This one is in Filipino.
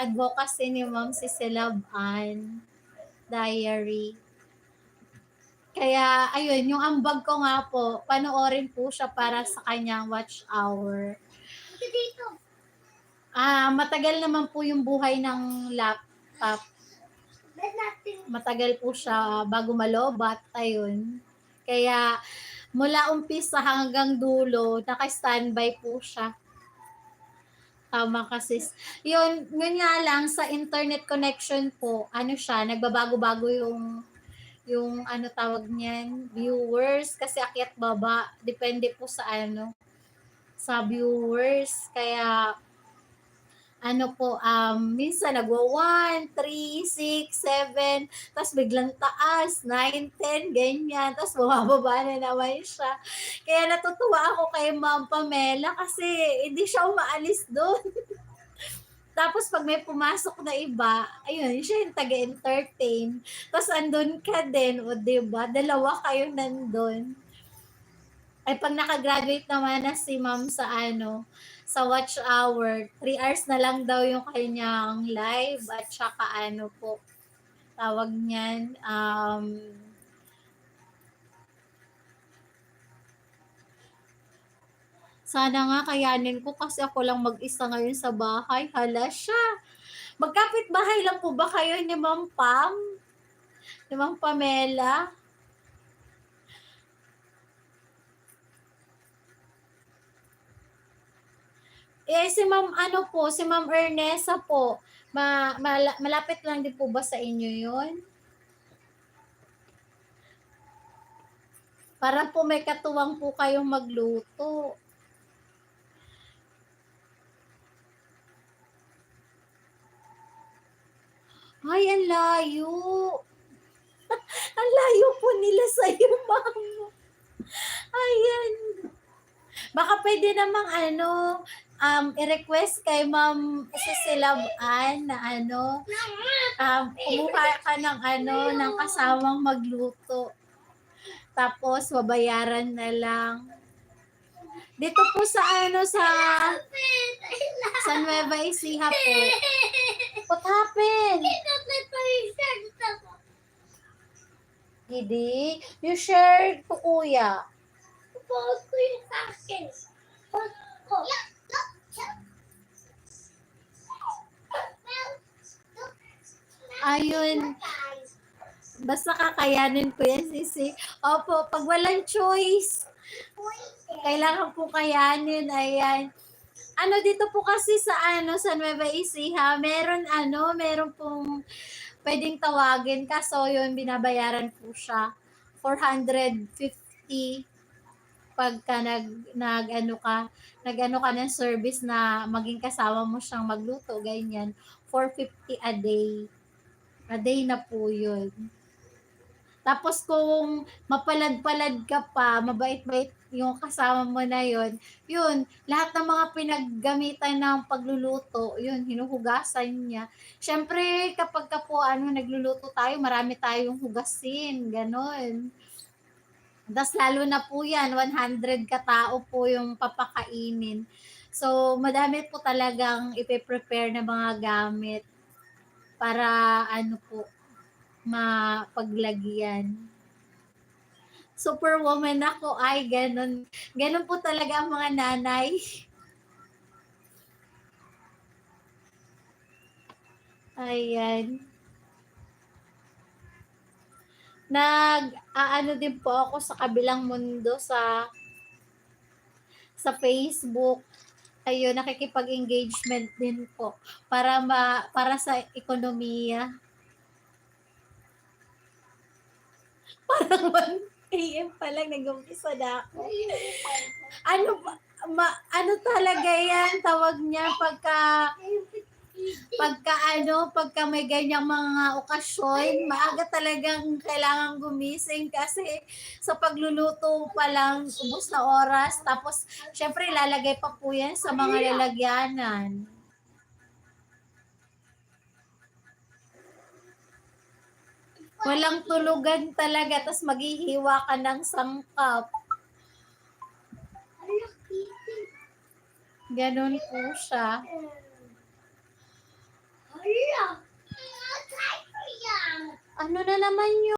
advocacy ni Ma'am Cecilab Ann Diary. Kaya, ayun, yung ambag ko nga po, panoorin po siya para sa kanyang watch hour. Matagal naman po yung buhay ng laptop. Matagal po siya bago malobat, ayun. Kaya, mula umpisa hanggang dulo, naka-standby po siya. Tama kasi. Yun nga lang, sa internet connection po, siya, nagbabago-bago yung tawag niyan, viewers, kasi akyat baba, depende po sa viewers. Kaya, minsan nagwa 1, 3, 6, 7, tapos biglang taas, 9, 10, ganyan, tapos bumababa na naman siya. Kaya natutuwa ako kay Ma'am Pamela kasi hindi siya umaalis doon. Tapos pag may pumasok na iba, ayun, siya yung taga-entertain. Tapos andun ka din, o diba? Dalawa kayong nandun. Ay pag nakagraduate naman na si Ma'am sa watch hour, 3 hours na lang daw yung kanyang live at saka po, tawag niyan, sana nga kayanin ko kasi ako lang mag-isa ngayon sa bahay. Hala siya. Magkapit bahay lang po ba kayo ni Ma'am Pam? Ni Ma'am Pamela? Si Ma'am si Ma'am Ernesa po, malapit lang din po ba sa inyo yun? Para po may katuwang po kayong magluto. Ay, ang layo. Ang layo po nila sa iyo, Ma'am. Ayan. Baka pwede namang i-request kay Ma'am Cecilab Ann na kumuha ka ng kasamang magluto. Tapos, babayaran na lang. Dito po sa sa Nueva Ecija po. What happened? Gidi, you shared to kuya. Ko yung akin. Ayun. Basta kakayanin ko yan, Sisi. Opo, pag walang choice, kailangan po kayanin. Ayan. Dito po kasi sa Nueva Ecija, meron pong pwedeng tawagin, kaso yun, binabayaran po siya. 450 pagka nag-ano ka ng service na maging kasama mo siyang magluto, ganyan. 450 a day. A day na po yun. Tapos kung mapalad-palad ka pa, mabait-bait yung kasama mo na yun, lahat ng mga pinaggamitan ng pagluluto, yun, hinuhugasan niya. Siyempre, kapag ka po nagluluto tayo, marami tayong hugasin, ganon. Tapos lalo na po yan, 100 katao po yung papakainin. So, madami po talagang ipe-prepare na mga gamit para po, mapaglagyan. Superwoman ako, ay ganun. Ganun po talaga ang mga nanay. Ayan. Din po ako sa kabilang mundo sa Facebook. Ayun, nakikipag-engagement din po para sa ekonomiya. Parang 1 AM pa lang nag-umpisa na ako. Talaga yan, tawag niya pagka may ganyang mga okasyon, maaga talagang kailangan gumising kasi sa pagluluto pa lang, ubos na oras. Tapos, syempre, ilalagay pa po yan sa mga lalagyanan. Walang tulugan talaga, tapos maghihiwa ka ng sangkap. Ganon po siya. ano na naman